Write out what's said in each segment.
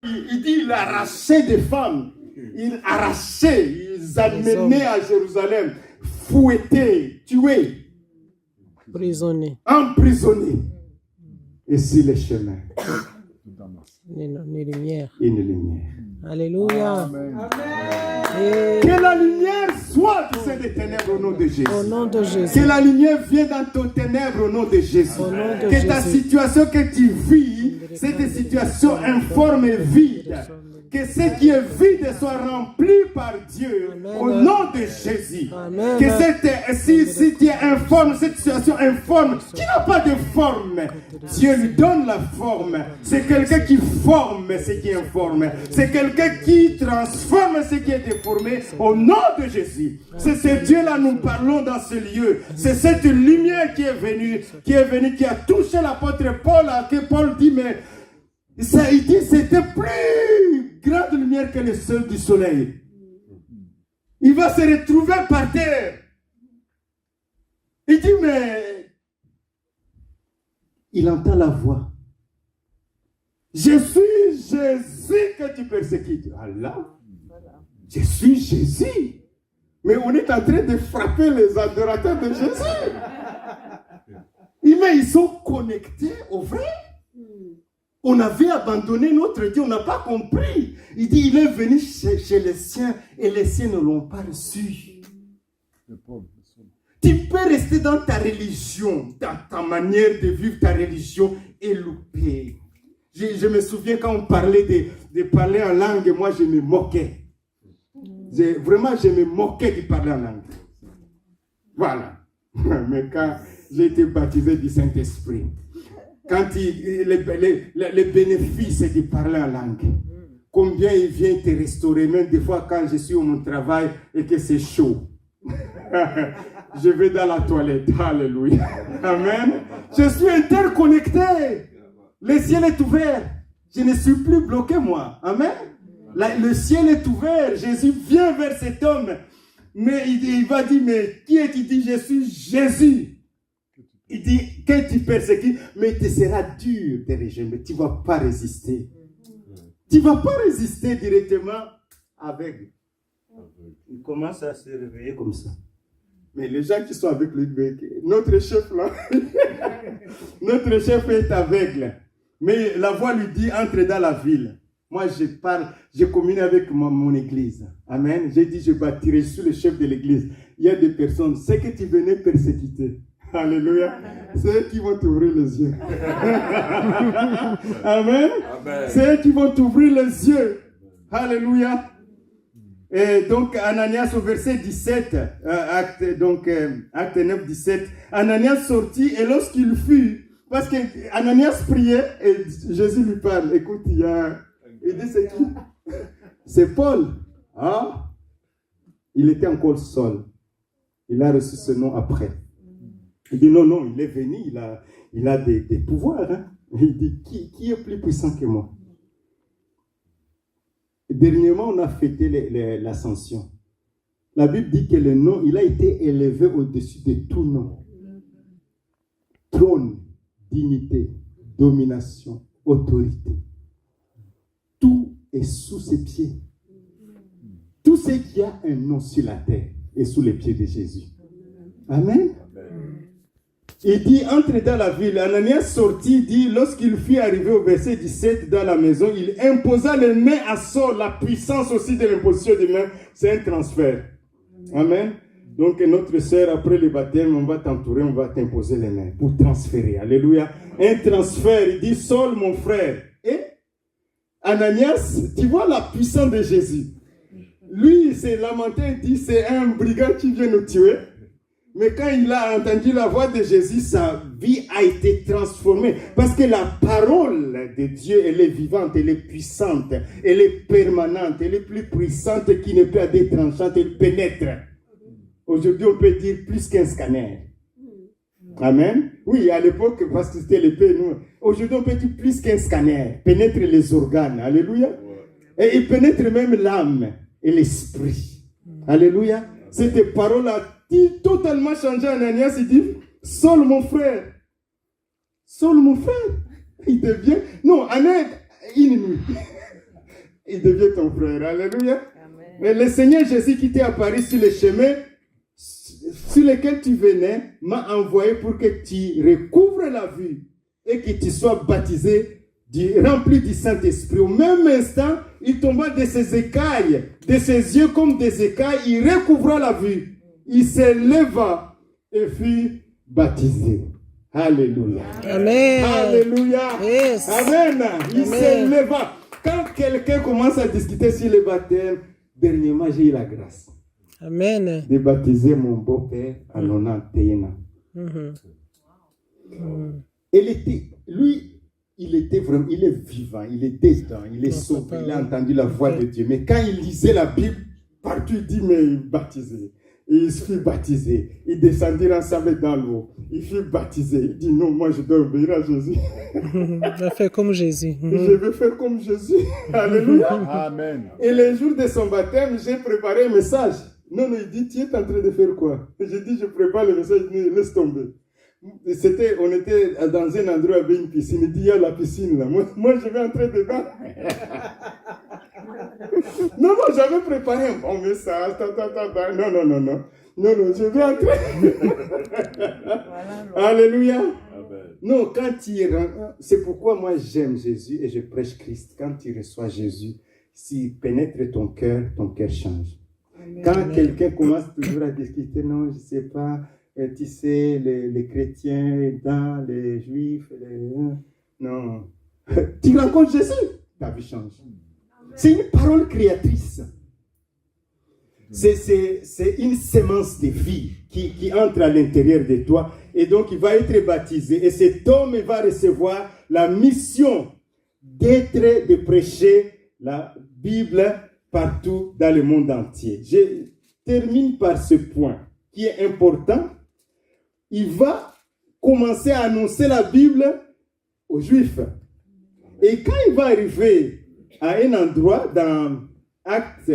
Il dit, il arrachait des femmes. Il arrachait, ils amenaient à Jérusalem, fouettés, tués, emprisonnés. Et sur les chemins, une lumière. Alléluia. Amen. Que la lumière soit du sein des ténèbres au nom de Jésus. Au nom de Jésus. Que la lumière vienne dans tes ténèbres au nom de Jésus. Que ta situation que tu vis, cette situation informe et vide. Que ce qui est vide soit rempli par Dieu. Amen. Au nom de Jésus. Amen. Que si tu es informe, cette situation informe, qui n'a pas de forme, Dieu lui donne la forme. C'est quelqu'un qui forme ce qui est informe. C'est quelqu'un qui transforme ce qui est déformé. Au nom de Jésus. C'est ce Dieu-là nous parlons dans ce lieu. C'est cette lumière qui est venue, qui a touché l'apôtre Paul, que Paul dit, mais ça, il dit, c'était plus grande lumière que le sol du soleil. Il va se retrouver par terre. Il dit, mais il entend la voix. Je suis Jésus que tu persécutes. Allah, je suis Jésus. Mais on est en train de frapper les adorateurs de Jésus. Mais ils sont connectés au vrai. On avait abandonné notre Dieu, on n'a pas compris. Il dit, il est venu chez les siens et les siens ne l'ont pas reçu. Tu peux rester dans ta religion, dans ta manière de vivre ta religion et louper. Je me souviens quand on parlait de parler en langue, moi je me moquais. Vraiment, je me moquais de parler en langue. Voilà. Mais quand j'ai été baptisé du Saint-Esprit, quand les bénéfices de parler en langue, combien il vient te restaurer, même des fois quand je suis au mon travail et que c'est chaud. Je vais dans la toilette. Alléluia. Amen. Je suis interconnecté. Le ciel est ouvert. Je ne suis plus bloqué, moi. Amen. Le ciel est ouvert. Jésus vient vers cet homme. Mais il va dire, mais qui est-il? Il dit, je suis Jésus. Il dit, que tu persécutes, mais il sera dur de régimes, mais tu ne vas pas résister. Tu ne vas pas résister directement aveugle. Il commence à se réveiller comme ça. Mais les gens qui sont avec lui, notre chef là, notre chef est aveugle. Mais la voix lui dit, entre dans la ville. Moi, je parle, je communique avec mon église. Amen. J'ai dit, je bâtirai sur le chef de l'église. Il y a des personnes, c'est que tu venais persécuter. Alléluia. C'est eux qui vont t'ouvrir les yeux. Amen. Amen. C'est eux qui vont t'ouvrir les yeux. Alléluia. Et donc, Ananias au verset 17, acte 9, 17, Ananias sortit et lorsqu'il fut, parce que Ananias priait et Jésus lui parle. Écoute, il dit c'est qui? C'est Paul. Ah, il était encore seul. Il a reçu ce nom après. Il dit non, il est venu, il a des pouvoirs. Hein? Il dit, qui est plus puissant que moi? Dernièrement, on a fêté l'ascension. La Bible dit que le nom, il a été élevé au-dessus de tout nom. Trône, dignité, domination, autorité. Tout est sous ses pieds. Tout ce qui a un nom sur la terre est sous les pieds de Jésus. Amen. Il dit, entre dans la ville. Ananias sortit, dit, lorsqu'il fut arrivé au verset 17 dans la maison, il imposa les mains à Saul. La puissance aussi de l'imposition des mains, c'est un transfert. Amen. Donc notre sœur, après le baptême, on va t'entourer, on va t'imposer les mains pour transférer. Alléluia. Un transfert, il dit, Saul, mon frère. Et Ananias, tu vois la puissance de Jésus. Lui, il s'est lamenté, il dit, c'est un brigand qui vient nous tuer. Mais quand il a entendu la voix de Jésus, sa vie a été transformée. Parce que la parole de Dieu, elle est vivante, elle est puissante, elle est permanente, elle est plus puissante qui ne peut être tranchante, elle pénètre. Aujourd'hui, on peut dire plus qu'un scanner. Amen. Oui, à l'époque, parce que c'était l'épée, nous. Aujourd'hui, on peut dire plus qu'un scanner. Pénètre les organes. Alléluia. Et il pénètre même l'âme et l'esprit. Alléluia. Cette parole a totalement changé. Ananias, il dit, Saul, mon frère. Saul, mon frère. Il devient, non, une nuit. il devient ton frère. Alléluia. Amen. Mais le Seigneur Jésus qui t'est apparu sur le chemin sur lequel tu venais m'a envoyé pour que tu recouvres la vue et que tu sois baptisé, rempli du Saint-Esprit. Au même instant, il tomba de ses écailles, de ses yeux comme des écailles, il recouvra la vue. Il se leva et fut baptisé. Alléluia. Amen. Alléluia. Yes. Amen. Il se Amen. leva. Quand quelqu'un commence à discuter sur le baptême, dernièrement, j'ai eu la grâce Amen. de baptiser mon beau-père à 91 ans. Mhm. Il était vraiment, il est vivant, il est dedans, il est sauvé, il a entendu la voix de Dieu. Mais quand il lisait la Bible, partout il dit, mais baptisé. Et il fut baptisé. Ils descendirent ensemble dans l'eau. Il fut baptisé. Il dit, non, moi je dois obéir à Jésus. Va faire comme Jésus. Je veux faire comme Jésus. Alléluia. Amen. Et le jour de son baptême, j'ai préparé un message. Non, il dit, tu es en train de faire quoi? J'ai dit, je prépare le message. Il dit, laisse tomber. On était dans un endroit avec une piscine. Il dit, il y a la piscine là. Moi je vais entrer dedans. Non, j'avais préparé un bon message. Non, je vais entrer. Alléluia. Amen. Non, quand tu rentres, c'est pourquoi moi j'aime Jésus et je prêche Christ. Quand tu reçois Jésus, s'il pénètre ton cœur change. Amen. Quand quelqu'un commence toujours à discuter, non, je ne sais pas, tu sais, les chrétiens, dans les juifs, non. Tu rencontres Jésus, ta vie change. C'est une parole créatrice. C'est une sémence de vie qui entre à l'intérieur de toi. Et donc, il va être baptisé. Et cet homme va recevoir la mission de prêcher la Bible partout dans le monde entier. Je termine par ce point qui est important. Il va commencer à annoncer la Bible aux Juifs. Et quand il va arriver à un endroit dans Actes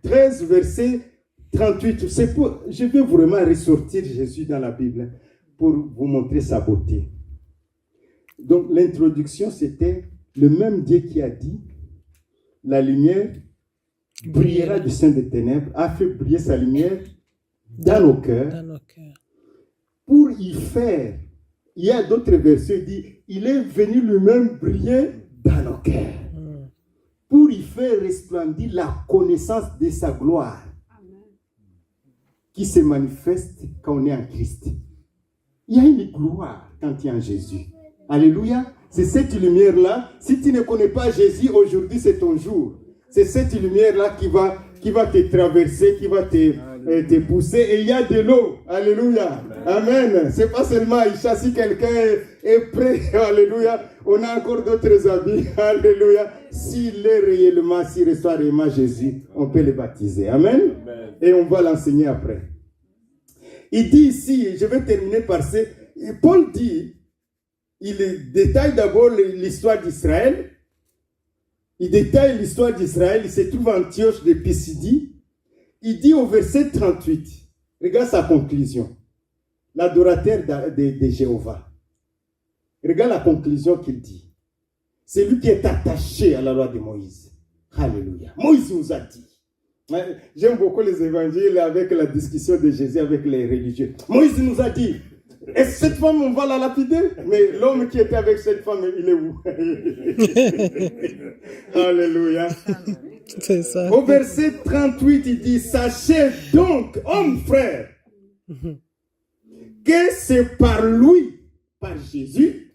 13, verset 38, je vais vraiment ressortir Jésus dans la Bible pour vous montrer sa beauté. Donc l'introduction, c'était le même Dieu qui a dit, la lumière brillera du sein des ténèbres, a fait briller sa lumière dans nos cœurs. Pour y faire, il y a d'autres versets qui disent, il est venu lui-même briller dans nos cœurs. Pour y faire resplendir la connaissance de sa gloire. Amen. Qui se manifeste quand on est en Christ. Il y a une gloire quand tu es en Jésus. Alléluia. C'est cette lumière-là. Si tu ne connais pas Jésus, aujourd'hui c'est ton jour. C'est cette lumière-là qui va te traverser, qui va te pousser. Et il y a de l'eau. Alléluia. Amen. C'est pas seulement Aïcha, si quelqu'un est prêt. Alléluia. On a encore d'autres habits. Alléluia. S'il est réellement, s'il reçoit réellement Jésus, on peut le baptiser. Amen. Amen. Et on va l'enseigner après. Il dit ici, je vais terminer par ce. Paul dit, il détaille d'abord l'histoire d'Israël. Il détaille l'histoire d'Israël. Il se trouve à Antioche de Pisidie. Il dit au verset 38, regarde sa conclusion. L'adorateur de Jéhovah. Regarde la conclusion qu'il dit. C'est lui qui est attaché à la loi de Moïse. Alléluia. Moïse nous a dit. J'aime beaucoup les évangiles avec la discussion de Jésus avec les religieux. Moïse nous a dit. Et cette femme, on va la lapider. Mais l'homme qui était avec cette femme, il est où? Alléluia. C'est ça. Au verset 38, il dit, sachez donc, hommes frères, que c'est par lui, par Jésus,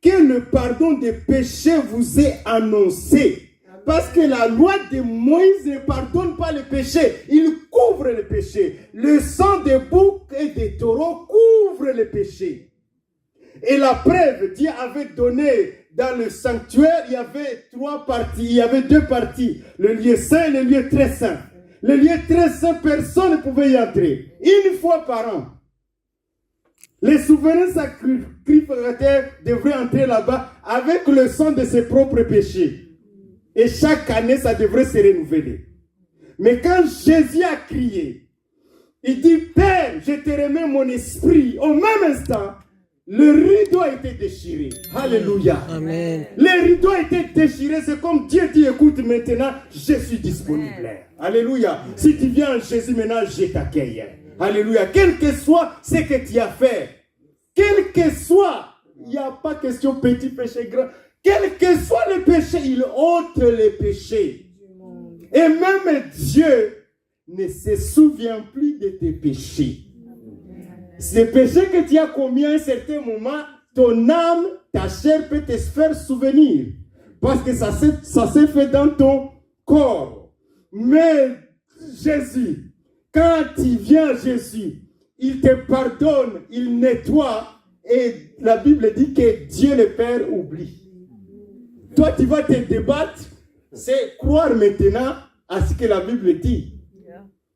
que le pardon des péchés vous est annoncé. Parce que la loi de Moïse ne pardonne pas les péchés, il couvre les péchés. Le sang des boucs et des taureaux couvre les péchés. Et la preuve, Dieu avait donné dans le sanctuaire, il y avait 3 parties, il y avait 2 parties, le lieu saint et le lieu très saint. Le lieu très saint, personne ne pouvait y entrer, une fois par an. Les souverains sacrificateurs devraient entrer là-bas avec le sang de ses propres péchés. Et chaque année, ça devrait se renouveler. Mais quand Jésus a crié, il dit, Père, je te remets mon esprit. Au même instant, le rideau a été déchiré. Alléluia. Amen. Le rideau a été déchiré. C'est comme Dieu dit, écoute, maintenant, je suis disponible. Alléluia. Si tu viens en Jésus maintenant, je t'accueille. Alléluia. Quel que soit ce que tu as fait, quel que soit, il n'y a pas question petit péché grand, quel que soit le péché, il ôte les péchés. Et même Dieu ne se souvient plus de tes péchés. Ces péchés que tu as commis à un certain moment, ton âme, ta chair peut te faire souvenir. Parce que ça s'est fait dans ton corps. Mais Jésus, quand tu viens à Jésus, il te pardonne, il nettoie. Et la Bible dit que Dieu le Père oublie. Toi, tu vas te débattre, c'est croire maintenant à ce que la Bible dit.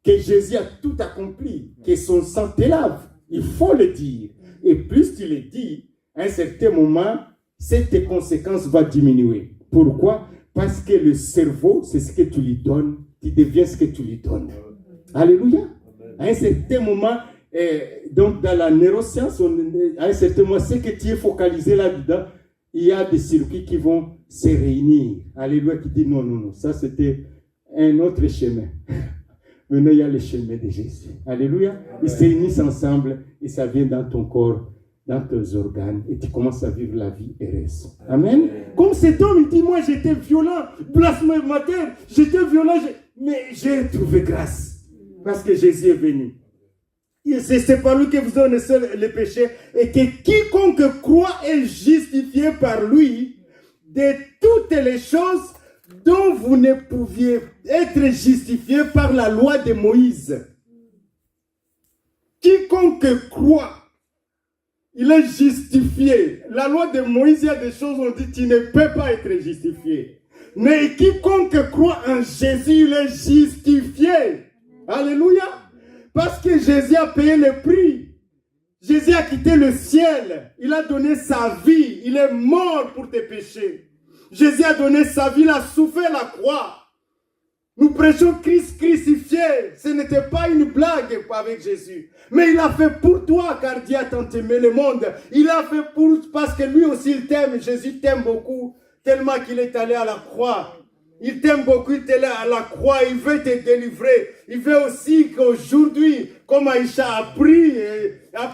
Que Jésus a tout accompli, que son sang te lave. Il faut le dire. Et plus tu le dis, à un certain moment, cette conséquence va diminuer. Pourquoi? Parce que le cerveau, c'est ce que tu lui donnes. Tu deviens ce que tu lui donnes. Alléluia. À un certain moment, donc dans la neuroscience, à un certain moment, ce que tu es focalisé là-dedans, il y a des circuits qui vont se réunir. Alléluia, qui dit non, ça c'était un autre chemin. Maintenant, il y a le chemin de Jésus. Alléluia. Ils se réunissent ensemble et ça vient dans ton corps, dans tes organes et tu commences à vivre la vie heureuse. Amen. Comme cet homme, il dit, moi j'étais violent, blasphémateur, j'étais violent, mais j'ai trouvé grâce parce que Jésus est venu. C'est par lui que vous connaissez le péché et que quiconque croit est justifié par lui de toutes les choses dont vous ne pouviez être justifié par la loi de Moïse. Quiconque croit, il est justifié. La loi de Moïse, il y a des choses où on dit tu ne peux pas être justifié. Mais quiconque croit en Jésus, il est justifié. Alléluia. Parce que Jésus a payé le prix. Jésus a quitté le ciel. Il a donné sa vie. Il est mort pour tes péchés. Jésus a donné sa vie, il a souffert la croix. Nous prêchons Christ crucifié. Ce n'était pas une blague avec Jésus. Mais il a fait pour toi, car Dieu a tant aimé le monde. Il a fait parce que lui aussi il t'aime. Jésus t'aime beaucoup, tellement qu'il est allé à la croix. Il t'aime beaucoup, il est allé à la croix. Il veut te délivrer. Il veut aussi qu'aujourd'hui, comme Aïcha a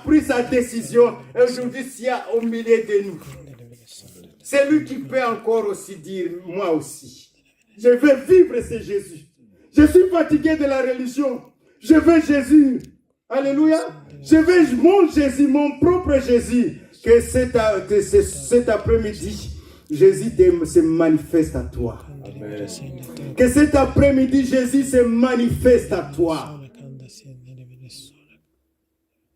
pris sa décision, aujourd'hui, s'il y a au milieu de nous, c'est lui qui peut encore aussi dire, moi aussi. Je veux vivre ce Jésus. Je suis fatigué de la religion. Je veux Jésus. Alléluia. Je veux mon Jésus, mon propre Jésus. Que cet après-midi, Jésus se manifeste à toi. Amen. Que cet après-midi, Jésus se manifeste à toi.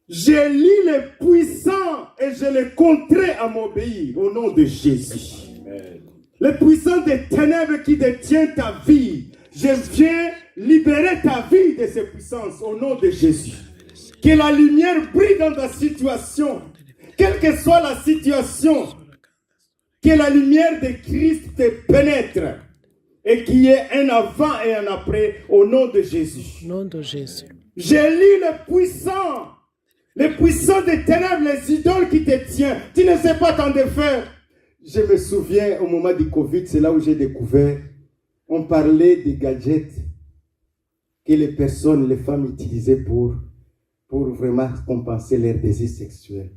J'ai lu les puissants et je les contrains à m'obéir au nom de Jésus. Amen. Le puissant des ténèbres qui détient ta vie, je viens libérer ta vie de ces puissances au nom de Jésus. Que la lumière brille dans ta situation, quelle que soit la situation, que la lumière de Christ te pénètre et qu'il y ait un avant et un après au nom de Jésus. Au nom de Jésus. J'ai lu les puissants des ténèbres, les idoles qui te tiennent. Tu ne sais pas t'en défaire. Je me souviens au moment du Covid, c'est là où j'ai découvert, on parlait des gadgets que les personnes, les femmes utilisaient pour vraiment compenser leur désir sexuel.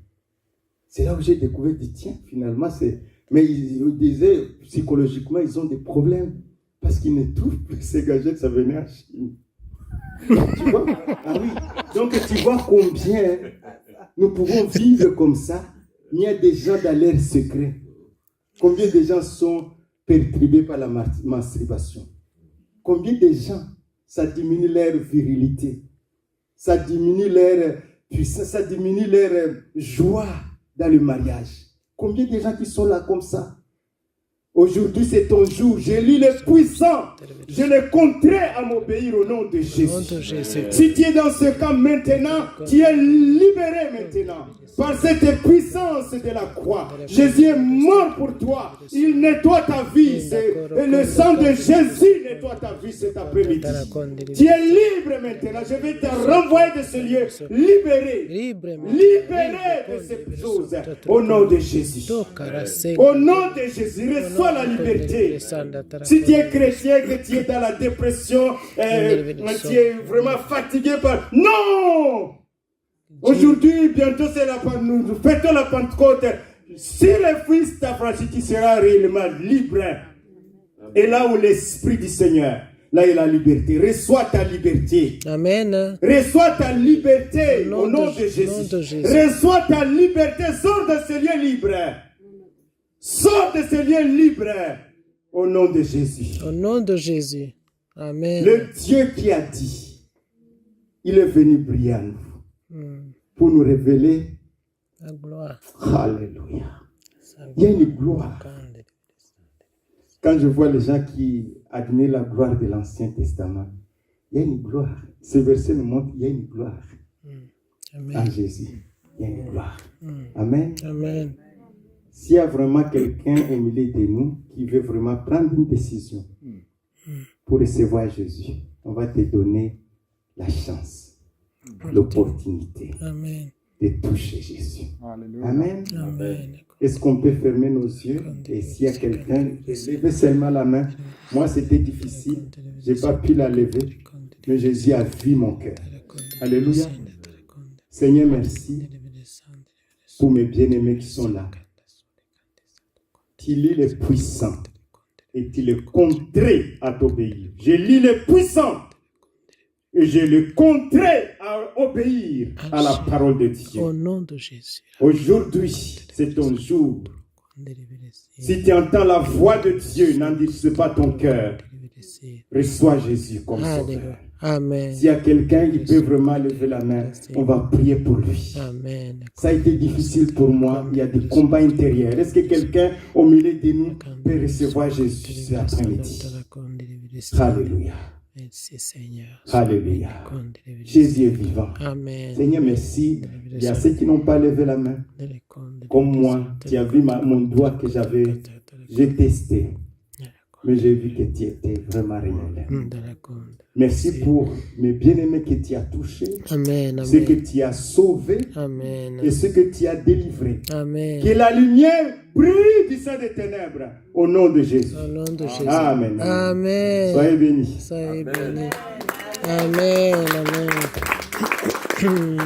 C'est là où j'ai découvert, tiens, finalement, c'est... Mais ils disaient, psychologiquement, ils ont des problèmes parce qu'ils ne trouvent plus ces gadgets, ça venait en Chine. Tu vois? Ah oui. Donc tu vois combien nous pouvons vivre comme ça. Il y a des gens dans l'air secret. Combien de gens sont perturbés par la masturbation? Combien de gens, ça diminue leur virilité, ça diminue leur puissance, ça diminue leur joie dans le mariage. Combien de gens qui sont là comme ça? Aujourd'hui, c'est ton jour. J'ai lu les puissants. Je les contrains à m'obéir au nom de Jésus. Si tu es dans ce cas maintenant, tu es libéré maintenant. Par cette puissance de la croix. Jésus est mort pour toi. Il nettoie ta vie. Et le sang de Jésus nettoie ta vie cet après-midi. Tu es libre maintenant. Je vais te renvoyer de ce lieu. Libéré. Libéré de ces choses. Au nom de Jésus. Au nom de Jésus. Reçois la liberté. Si tu es chrétien, que tu es dans la dépression, tu es vraiment fatigué par... Non! Aujourd'hui, bientôt, nous fêtons la Pentecôte. Si le Fils t'a franchi, tu seras réellement libre. Et là où l'Esprit du Seigneur, là il y a la liberté. Reçois ta liberté. Amen. Reçois ta liberté au nom de Jésus. Reçois ta liberté. Sors de ce lieu libre. Sors de ce lieu libre. Au nom de Jésus. Au nom de Jésus. Amen. Le Dieu qui a dit, il est venu briller à nous. Pour nous révéler la gloire. Alléluia. Il y a une gloire. Quand je vois les gens qui admirent la gloire de l'Ancien Testament, il y a une gloire. Ce verset nous montre qu'il y a une gloire. En Jésus, il y a une gloire. Amen. Amen. S'il y a vraiment quelqu'un au milieu de nous qui veut vraiment prendre une décision pour recevoir Jésus, on va te donner la chance. L'opportunité de toucher Jésus. Amen. Amen. Est-ce qu'on peut fermer nos yeux? Et s'il y a quelqu'un, levez seulement la main. Moi, c'était difficile. Je n'ai pas pu la lever. Mais Jésus a vu mon cœur. Alléluia. Seigneur, merci pour mes bien-aimés qui sont là. Tu lis les puissants et tu les contrains à t'obéir. Je lis les puissants. Et je le contrains à obéir à la parole de Dieu. Au nom de Jésus. Aujourd'hui, c'est ton jour. Si tu entends la voix de Dieu, n'endurcis pas ton cœur. Reçois Jésus comme sauveur. Amen. S'il y a quelqu'un qui peut vraiment lever la main, on va prier pour lui. Amen. Ça a été difficile pour moi. Il y a des combats intérieurs. Est-ce que quelqu'un au milieu de nous peut recevoir Jésus cet après-midi? Alléluia. Merci Seigneur. Alléluia. Jésus est vivant. Amen. Seigneur, merci. Il y a ceux qui n'ont pas levé la main. Comme moi, tu as vu mon doigt que j'ai testé. Mais j'ai vu que tu étais vraiment réel. Merci pour mes bien-aimés que tu as touchés. Amen. Ceux que tu as sauvés. Amen. Et ceux que tu as délivrés. Amen. Que la lumière brille du sein des ténèbres. Au nom de Jésus. Au nom de Jésus. Amen. Amen. Soyez bénis. Soyez bénis. Amen. Amen.